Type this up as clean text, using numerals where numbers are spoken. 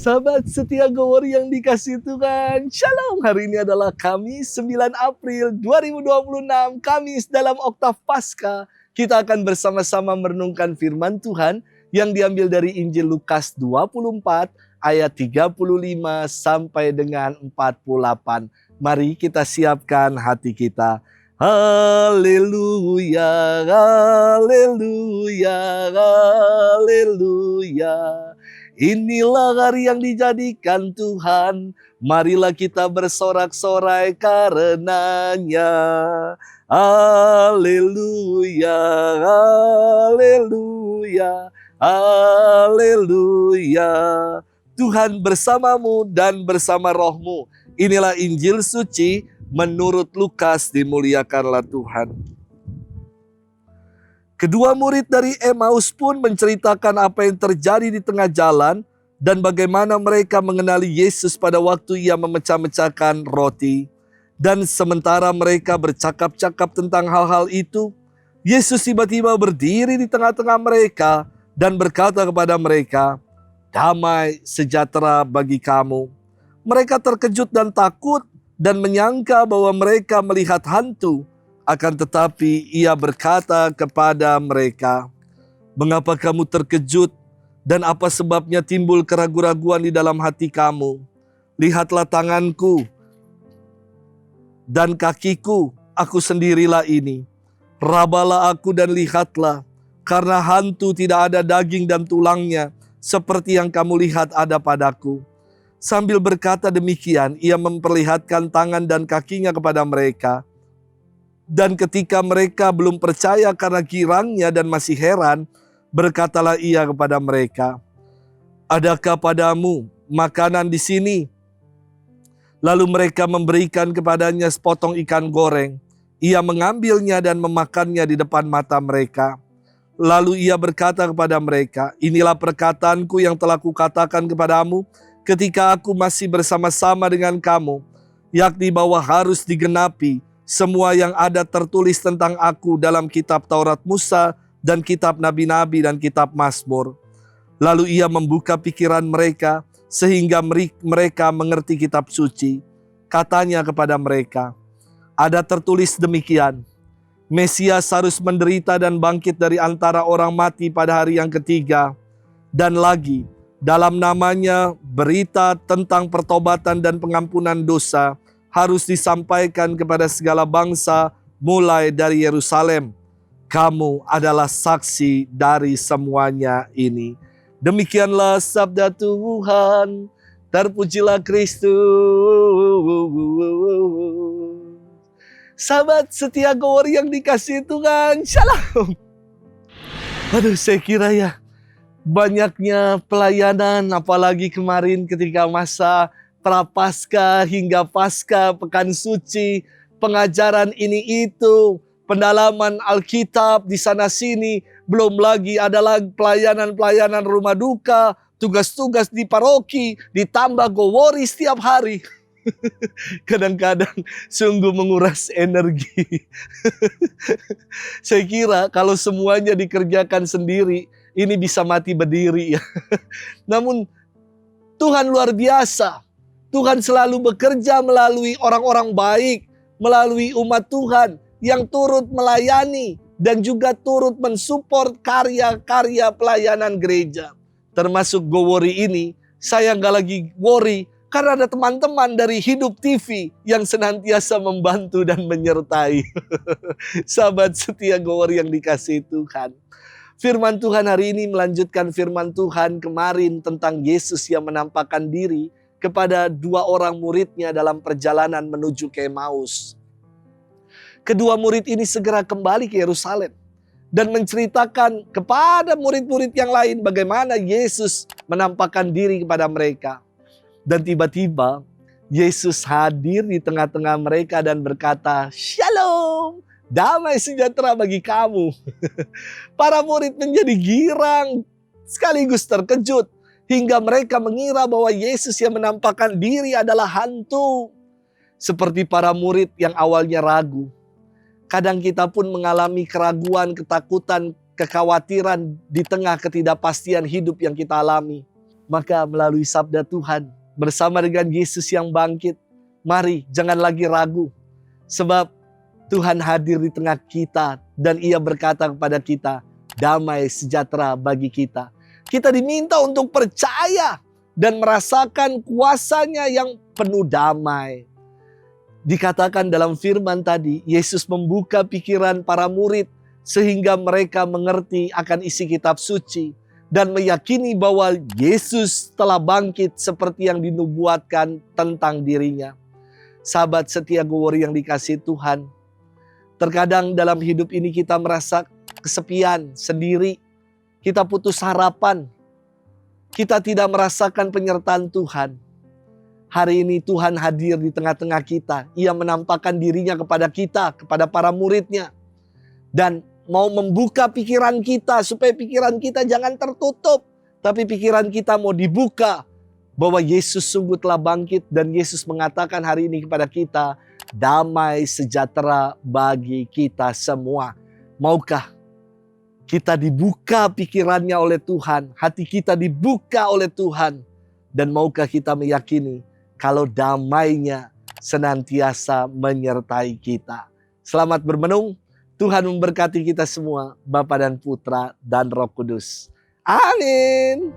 Sahabat setia Gowori yang dikasih Tuhan, Shalom. Hari ini adalah Kamis 9 April 2026, Kamis dalam Oktav Paskah. Kita akan bersama-sama merenungkan firman Tuhan yang diambil dari Injil Lukas 24 ayat 35 sampai dengan 48. Mari kita siapkan hati kita. Haleluya, haleluya, haleluya. Inilah hari yang dijadikan Tuhan, marilah kita bersorak-sorai karenanya. Haleluya, haleluya, haleluya. Tuhan bersamamu dan bersama rohmu. Inilah Injil suci menurut Lukas, dimuliakanlah Tuhan. Kedua murid dari Emmaus pun menceritakan apa yang terjadi di tengah jalan dan bagaimana mereka mengenali Yesus pada waktu ia memecah-mecahkan roti. Dan sementara mereka bercakap-cakap tentang hal-hal itu, Yesus tiba-tiba berdiri di tengah-tengah mereka dan berkata kepada mereka, "Damai sejahtera bagi kamu." Mereka terkejut dan takut dan menyangka bahwa mereka melihat hantu. Akan tetapi ia berkata kepada mereka, "Mengapa kamu terkejut dan apa sebabnya timbul keraguan-raguan di dalam hati kamu? Lihatlah tanganku dan kakiku, aku sendirilah ini. Rabalah aku dan lihatlah, karena hantu tidak ada daging dan tulangnya, seperti yang kamu lihat ada padaku." Sambil berkata demikian, ia memperlihatkan tangan dan kakinya kepada mereka. Dan ketika mereka belum percaya karena girangnya dan masih heran, berkatalah ia kepada mereka, "Adakah padamu makanan di sini?" Lalu mereka memberikan kepadanya sepotong ikan goreng. Ia mengambilnya dan memakannya di depan mata mereka. Lalu ia berkata kepada mereka, "Inilah perkataanku yang telah kukatakan kepadamu ketika aku masih bersama-sama dengan kamu, yakni bahwa harus digenapi semua yang ada tertulis tentang aku dalam kitab Taurat Musa dan kitab Nabi-Nabi dan kitab Mazmur." Lalu ia membuka pikiran mereka sehingga mereka mengerti kitab suci. Katanya kepada mereka, "Ada tertulis demikian, Mesias harus menderita dan bangkit dari antara orang mati pada hari yang ketiga. Dan lagi, dalam namanya berita tentang pertobatan dan pengampunan dosa harus disampaikan kepada segala bangsa mulai dari Yerusalem. Kamu adalah saksi dari semuanya ini." Demikianlah sabda Tuhan. Terpujilah Kristus. Sahabat setia Gowori yang dikasih Tuhan, Shalom. Aduh, saya kira ya, banyaknya pelayanan, apalagi kemarin ketika masa Prapaskah hingga Paskah, Pekan Suci, pengajaran ini itu, pendalaman Alkitab di sana sini, belum lagi adalah pelayanan-pelayanan rumah duka, tugas-tugas di paroki, ditambah Gowori setiap hari. Kadang-kadang sungguh menguras energi. Saya kira kalau semuanya dikerjakan sendiri, ini bisa mati berdiri ya. Namun Tuhan luar biasa. Tuhan selalu bekerja melalui orang-orang baik, melalui umat Tuhan yang turut melayani dan juga turut mensupport karya-karya pelayanan gereja. Termasuk Gowori ini, saya nggak lagi worry karena ada teman-teman dari Hidup TV yang senantiasa membantu dan menyertai. Sahabat setia Gowori yang dikasihi Tuhan. Firman Tuhan hari ini melanjutkan firman Tuhan kemarin tentang Yesus yang menampakkan diri kepada dua orang muridnya dalam perjalanan menuju ke Emmaus. Kedua murid ini segera kembali ke Yerusalem dan menceritakan kepada murid-murid yang lain bagaimana Yesus menampakkan diri kepada mereka. Dan tiba-tiba Yesus hadir di tengah-tengah mereka dan berkata, "Shalom, damai sejahtera bagi kamu." Para murid menjadi girang sekaligus terkejut hingga mereka mengira bahwa Yesus yang menampakkan diri adalah hantu. Seperti para murid yang awalnya ragu, kadang kita pun mengalami keraguan, ketakutan, kekhawatiran di tengah ketidakpastian hidup yang kita alami. Maka melalui sabda Tuhan, bersama dengan Yesus yang bangkit, mari jangan lagi ragu. Sebab Tuhan hadir di tengah kita dan Ia berkata kepada kita, damai sejahtera bagi kita. Kita diminta untuk percaya dan merasakan kuasa-Nya yang penuh damai. Dikatakan dalam firman tadi, Yesus membuka pikiran para murid sehingga mereka mengerti akan isi kitab suci dan meyakini bahwa Yesus telah bangkit seperti yang dinubuatkan tentang dirinya. Sahabat setia Gowori yang dikasihi Tuhan, terkadang dalam hidup ini kita merasa kesepian, sendiri. Kita putus harapan. Kita tidak merasakan penyertaan Tuhan. Hari ini Tuhan hadir di tengah-tengah kita. Ia menampakkan dirinya kepada kita, kepada para murid-Nya. Dan mau membuka pikiran kita supaya pikiran kita jangan tertutup. Tapi pikiran kita mau dibuka bahwa Yesus sungguh telah bangkit. Dan Yesus mengatakan hari ini kepada kita, damai sejahtera bagi kita semua. Maukah kita dibuka pikirannya oleh Tuhan, hati kita dibuka oleh Tuhan, dan maukah kita meyakini kalau damai-Nya senantiasa menyertai kita. Selamat bermenung, Tuhan memberkati kita semua, Bapa dan Putra dan Roh Kudus. Amin.